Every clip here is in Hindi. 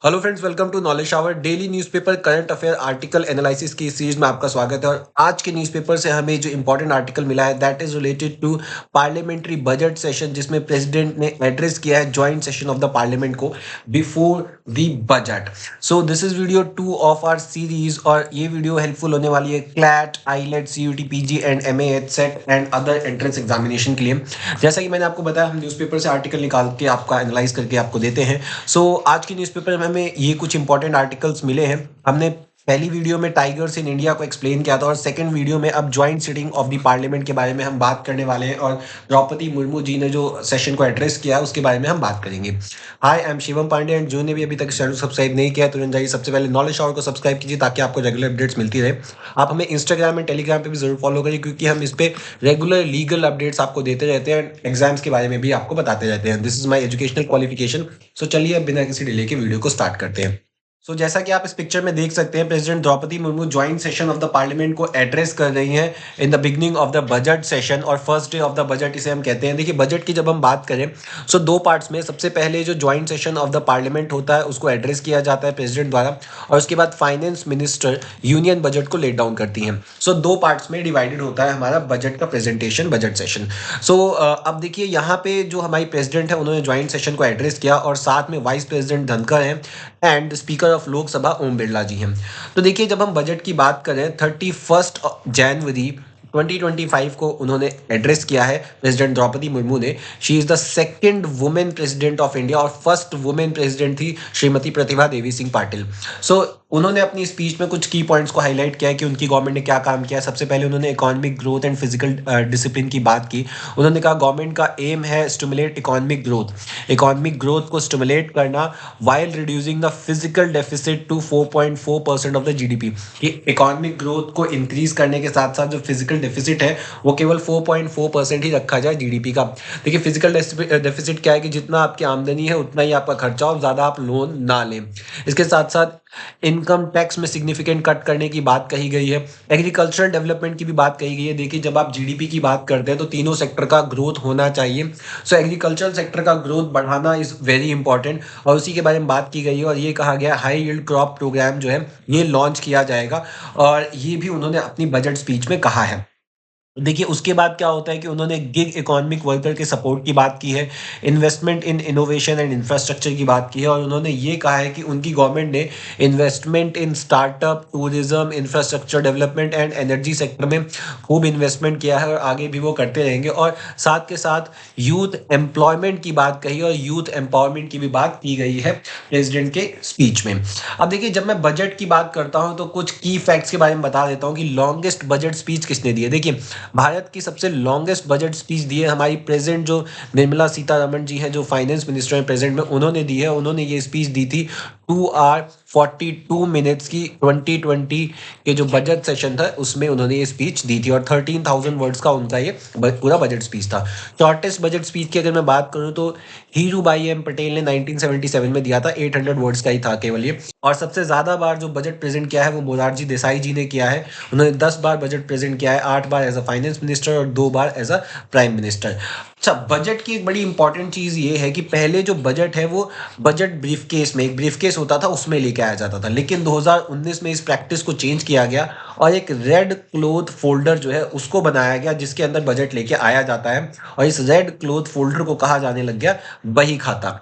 Hello friends, welcome to knowledge shower daily newspaper current affair article analysis की इस सीरीज में आपका स्वागत है। और आज के न्यूज़पेपर से हमें जो इंपॉर्टेंट आर्टिकल मिला है that is related to parliamentary budget session, जिसमें प्रेसिडेंट ने एड्रेस किया है joint session of the parliament को before the budget. So this is video 2 of our series और ये वीडियो हेल्पफुल होने वाली है CLAT, IELTS, CUT, PG and MA, HSET and other entrance examination के लिए। जैसा कि मैंने आपको बताया, हम न्यूज़पेपर से आर्टिकल निकाल के आपका एनालाइज करके आपको देते हैं। सो आज के न्यूज़पेपर में हमें ये कुछ इंपॉर्टेंट आर्टिकल्स मिले हैं। हमने पहली वीडियो में टाइगर्स इन इंडिया को एक्सप्लेन किया था और सेकंड वीडियो में अब joint sitting of the parliament के बारे में हम बात करने वाले हैं और द्रौपदी मुर्मू जी ने जो सेशन को एड्रेस किया उसके बारे में हम बात करेंगे। Hi, I am Shivam Pandey and जो ने भी अभी तक चैनल सब्सक्राइब नहीं किया तुरंत जाइए सबसे पहले नॉलेज शावर को सब्सक्राइब कीजिए ताकि आपको रेगुलर अपडेट्स मिलती रहे। आप हमें इंस्टाग्राम एंड टेलीग्राम पे भी जरूर फॉलो करिए क्योंकि हम इस पे रेगुलर लीगल अपडेट्स आपको देते रहते हैं, एग्जाम्स के बारे में भी आपको बताते रहते हैं। This is my educational qualification. So चलिए अब बिना किसी डिले के वीडियो को स्टार्ट करते हैं। जैसा कि आप इस पिक्चर में देख सकते हैं, president Droupadi Murmu joint session of the parliament को एड्रेस कर रही हैं in the beginning of the budget session और first day of the budget इसे हम कहते हैं। देखिए, बजट की जब हम बात करें दो पार्ट्स में, सबसे पहले जो joint session of the parliament होता है उसको एड्रेस किया जाता है प्रेसिडेंट द्वारा और उसके बाद फाइनेंस मिनिस्टर यूनियन बजट को लेट डाउन करती हैं। दो पार्ट्स में डिवाइडेड होता है हमारा बजट का प्रेजेंटेशन, बजट सेशन। अब देखिए यहाँ पे जो हमारी प्रेसिडेंट है उन्होंने ज्वाइंट सेशन को एड्रेस किया और साथ में वाइस प्रेसिडेंट धनखड़ हैं and speaker of Lok Sabha Om Birla जी हैं। तो देखिए, जब हम बजट की बात करें 31 जनवरी 2025 को उन्होंने एड्रेस किया है प्रेसिडेंट द्रौपदी मुर्मू ने। She is the second women president of India और फर्स्ट वुमेन प्रेसिडेंट थी श्रीमती प्रतिभा देवी सिंह पाटिल। उन्होंने अपनी स्पीच में कुछ की पॉइंट्स को हाईलाइट किया है कि उनकी गवर्नमेंट ने क्या काम किया। सबसे पहले उन्होंने economic growth and physical discipline की बात की। उन्होंने कहा गवर्नमेंट का एम है स्टिमुलेट इकोनॉमिक ग्रोथ को स्टिमुलेट करना while reducing the physical deficit to 4.4% of the GDP. कि इकोनॉमिक ग्रोथ को इंक्रीज करने के साथ साथ जो फिजिकल डेफिसिट है वो केवल 4.4% ही रखा जाए जीडीपी का। देखिए, फिजिकल डेफिसिट क्या है कि जितना आपकी आमदनी है उतना ही आपका खर्चा और ज़्यादा आप लोन ना लें। इसके साथ साथ इनकम टैक्स में सिग्निफिकेंट कट करने की बात कही गई है। एग्रीकल्चरल डेवलपमेंट की भी बात कही गई है। देखिए, जब आप जीडीपी की बात करते हैं तो तीनों सेक्टर का ग्रोथ होना चाहिए। एग्रीकल्चरल सेक्टर का ग्रोथ बढ़ाना इज वेरी इंपॉर्टेंट और उसी के बारे में बात की गई है और ये कहा गया हाई यील्ड क्रॉप प्रोग्राम जो है ये लॉन्च किया जाएगा और ये भी उन्होंने अपनी बजट स्पीच में कहा है। देखिए, उसके बाद क्या होता है कि उन्होंने गिग इकोनॉमिक वर्कर के सपोर्ट की बात की है, investment in innovation and infrastructure की बात की है और उन्होंने ये कहा है कि उनकी गवर्नमेंट ने investment in startup, tourism, infrastructure development and energy sector में खूब इन्वेस्टमेंट किया है और आगे भी वो करते रहेंगे। और साथ के साथ यूथ एम्प्लॉयमेंट की बात कही और यूथ एम्पावरमेंट की भी बात की गई है प्रेसिडेंट के स्पीच में। अब देखिए, जब मैं बजट की बात करता हूँ तो कुछ की फैक्ट्स के बारे में बता देता हूँ कि लॉन्गेस्ट बजट स्पीच किसने दी है। देखिए, भारत की सबसे लॉन्गेस्ट बजट स्पीच दी है हमारी प्रेजेंट जो निर्मला सीतारमण जी हैं, जो फाइनेंस मिनिस्टर हैं प्रेजेंट में, उन्होंने दी है। उन्होंने ये स्पीच दी थी 2 hours 42 minutes की 2020 के जो बजट सेशन था उसमें उन्होंने ये स्पीच दी थी और 13,000 वर्ड्स का उनका ये पूरा बजट स्पीच था। शॉर्टेस्ट बजट स्पीच की अगर मैं बात करूं तो हीरूभाई एम पटेल ने 1977 में दिया था, 800 वर्ड्स का ही था केवल ये। और सबसे ज्यादा बार जो बजट प्रेजेंट किया है वो मोरारजी देसाई जी ने किया है। उन्होंने 10 बार बजट प्रेजेंट किया है, 8 बार एज अ फाइनेंस मिनिस्टर और 2 बार एज अ प्राइम मिनिस्टर। अच्छा, बजट की एक बड़ी इंपॉर्टेंट चीज ये है कि पहले जो बजट है वो बजट ब्रीफकेस में, एक ब्रीफकेस होता था उसमें लेके आया जाता था, लेकिन 2019 में इस प्रैक्टिस को चेंज किया गया और एक रेड क्लॉथ फोल्डर जो है उसको बनाया गया जिसके अंदर बजट लेके आया जाता है और इस रेड क्लॉथ फोल्डर को कहा जाने लग गया बही खाता।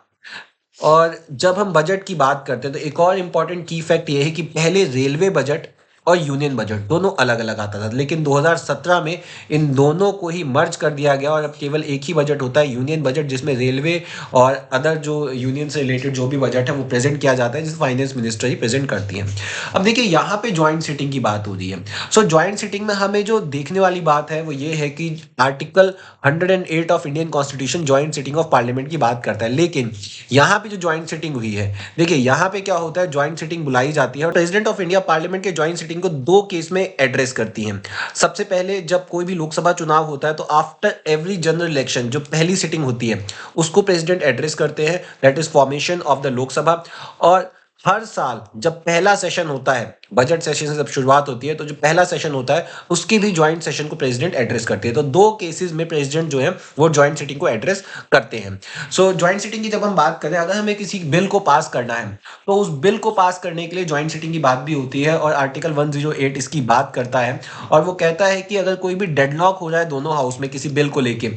और जब हम बजट की बात करते हैं तो एक और इम्पॉर्टेंट की फैक्ट ये है कि पहले रेलवे बजट और यूनियन बजट दोनों अलग अलग आता था, लेकिन 2017 में इन दोनों को ही मर्ज कर दिया गया और अब केवल एक ही बजट होता है, यूनियन बजट, जिसमें रेलवे और अदर जो यूनियन से रिलेटेड जो भी बजट है वो प्रेजेंट किया जाता है, जिसे फाइनेंस मिनिस्टर ही प्रेजेंट करती है। अब देखिए, यहाँ पे ज्वाइंट सिटिंग की बात हो रही है। ज्वाइंट सिटिंग में हमें जो देखने वाली बात है वो ये है कि article 108 of Indian constitution joint sitting of parliament की बात करता है, लेकिन यहाँ पे जो ज्वाइंट सिटिंग हुई है, देखिए यहाँ पे क्या होता है, ज्वाइंट सिटिंग बुलाई जाती है और प्रेसिडेंट ऑफ इंडिया पार्लियामेंट के ज्वाइंट सिटिंग को दो केस में एड्रेस करती हैं। सबसे पहले जब कोई भी लोकसभा चुनाव होता है तो आफ्टर एवरी जनरल इलेक्शन जो पहली सिटिंग होती है उसको प्रेसिडेंट एड्रेस करते हैं, that is formation of the Lok Sabha. और हर साल जब पहला सेशन होता है, बजट सेशन से जब शुरुआत होती है, तो जो पहला सेशन होता है, उसकी भी जॉइंट सेशन को प्रेसिडेंट एड्रेस करती है। तो 2 केसेस में प्रेसिडेंट जो है, वो जॉइंट सिटिंग को एड्रेस करते हैं। सो जॉइंट सिटिंग की जब हम बात करें, अगर हमें किसी बिल को पास करना है, तो उस बिल को पास करने के लिए जॉइंट सिटिंग की बात भी होती है और आर्टिकल 108 इसकी बात करता है और वो कहता है कि अगर कोई भी डेडलॉक हो जाए दोनों हाउस में किसी बिल को लेके,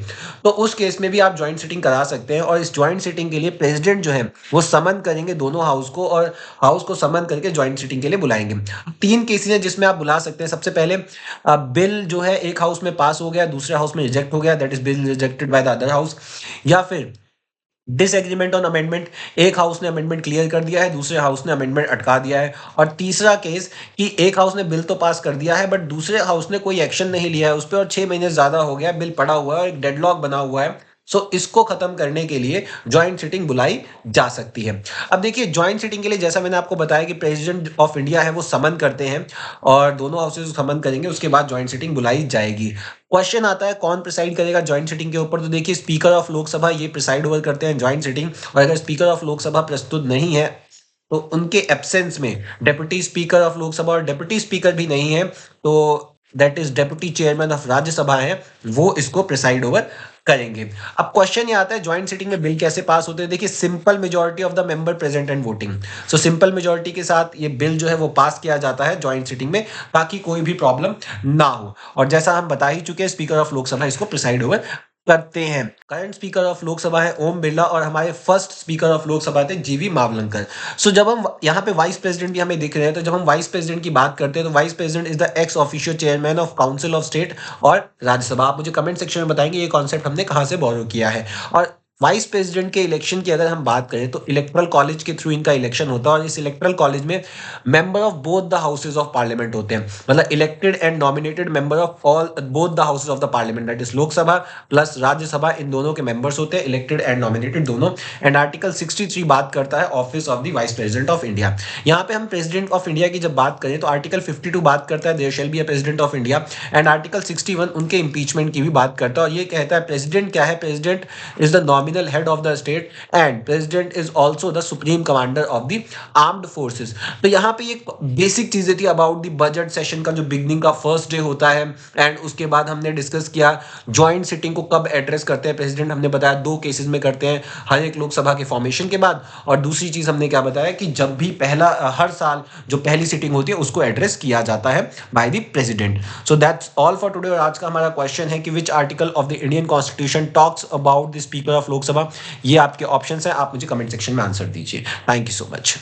तो उस केस में भी आप जॉइंट सिटिंग करा सकते हैं और इस जॉइंट सिटिंग के लिए प्रेसिडेंट जो है, वो समन करेंगे दोनों हाउस को और हाउस को समन करके जॉइंट सिटिंग के लिए बुलाएंगे। 3 केसेस हैं जिसमें आप बुला सकते हैं। सबसे पहले बिल जो है एक हाउस में पास हो गया, दूसरे हाउस में रिजेक्ट हो गया, that is bill rejected by the other house, या फिर डिसएग्रीमेंट ऑन अमेंडमेंट, एक हाउस ने अमेंडमेंट क्लियर कर दिया है, दूसरे हाउस ने अमेंडमेंट अटका दिया है। और तीसरा केस कि एक हाउस ने बिल तो पास कर दिया है बट दूसरे हाउस ने कोई एक्शन नहीं लिया है उस पे और 6 महीने ज्यादा हो गया, बिल पड़ा हुआ है और एक डेडलॉक बना हुआ है। सो इसको खत्म करने के लिए जॉइंट सिटिंग बुलाई जा सकती है। अब देखिए, जॉइंट सिटिंग के लिए जैसा मैंने आपको बताया कि प्रेसिडेंट ऑफ इंडिया है वो समन करते हैं और दोनों हाउसेज समन करेंगे, उसके बाद जॉइंट सिटिंग बुलाई जाएगी। क्वेश्चन आता है कौन प्रिसाइड करेगा जॉइंट सिटिंग के ऊपर, तो देखिए स्पीकर ऑफ लोकसभा ये प्रिसाइड ओवर करते हैं जॉइंट सिटिंग, और अगर स्पीकर ऑफ लोकसभा प्रस्तुत नहीं है तो उनके एब्सेंस में डेप्यूटी स्पीकर ऑफ लोकसभा, और डेप्यूटी स्पीकर भी नहीं है तो that is deputy chairman of Rajya Sabha है, वो इसको प्रिसाइड ओवर करेंगे। अब क्वेश्चन ये आता है जॉइंट सिटिंग में बिल कैसे पास होते हैं। देखिए, simple majority of the member present and voting, so simple majority के साथ ये बिल जो है वो पास किया जाता है जॉइंट सिटिंग में, ताकि कोई भी प्रॉब्लम ना हो। और जैसा हम बता ही चुके हैं, स्पीकर ऑफ लोकसभा इसको प्रिसाइड ओवर करते हैं। करंट स्पीकर ऑफ लोकसभा है ओम बिरला और हमारे फर्स्ट स्पीकर ऑफ लोकसभा थे जीवी मावलंकर। सो जब हम यहाँ पे वाइस प्रेसिडेंट भी हमें दिख रहे हैं, तो जब हम वाइस प्रेसिडेंट की बात करते हैं तो vice president is the x official chairman of council of state और राज्यसभा। आप मुझे कमेंट सेक्शन में बताएंगे ये कॉन्सेप्ट हमने कहाँ से बोरो किया है। और वाइस प्रेसिडेंट के इलेक्शन की अगर हम बात करें तो इलेक्टरल कॉलेज के थ्रू इनका इलेक्शन होता है और इस इलेक्टरल कॉलेज में member of both the houses of parliament होते हैं, मतलब elected and nominated member of all both the houses of the parliament, that is Lok Sabha plus Rajya Sabha, इन दोनों के मेंबर्स होते हैं, इलेक्टेड एंड नॉमिनेटेड दोनों। एंड आर्टिकल 63 बात करता है office of the vice president of India. यहाँ पे हम प्रेसिडेंट ऑफ इंडिया की जब बात करें तो आर्टिकल 52 बात करता है there shall be a president of India, and article 61 उनके इंपीचमेंट की भी बात करता है और ये कहता है प्रेसिडेंट क्या है, president is the nominal head of the state and president is also the supreme commander of the armed forces. तो यहाँ पे एक बेसिक चीजें थी अबाउट द बजट सेशन का जो बिगनिंग का फर्स्ट डे होता है, एंड उसके बाद हमने डिस्कस किया जॉइंट सिटिंग को कब एड्रेस करते हैं प्रेसिडेंट, हमने बताया 2 केसेस में करते हैं, हर एक लोकसभा के फॉर्मेशन के बाद, और दूसरी चीज हमने क्या बताया कि जब भी पहला हर साल जो पहली सिटिंग होती है उसको एड्रेस किया जाता है by the president. So that's all for today. और आज का हमारा क्वेश्चन है कि which article of the Indian constitution talks about the speaker of Lok Sabha. ये आपके ऑप्शंस हैं, आप मुझे कमेंट सेक्शन में आंसर दीजिए। Thank you so much.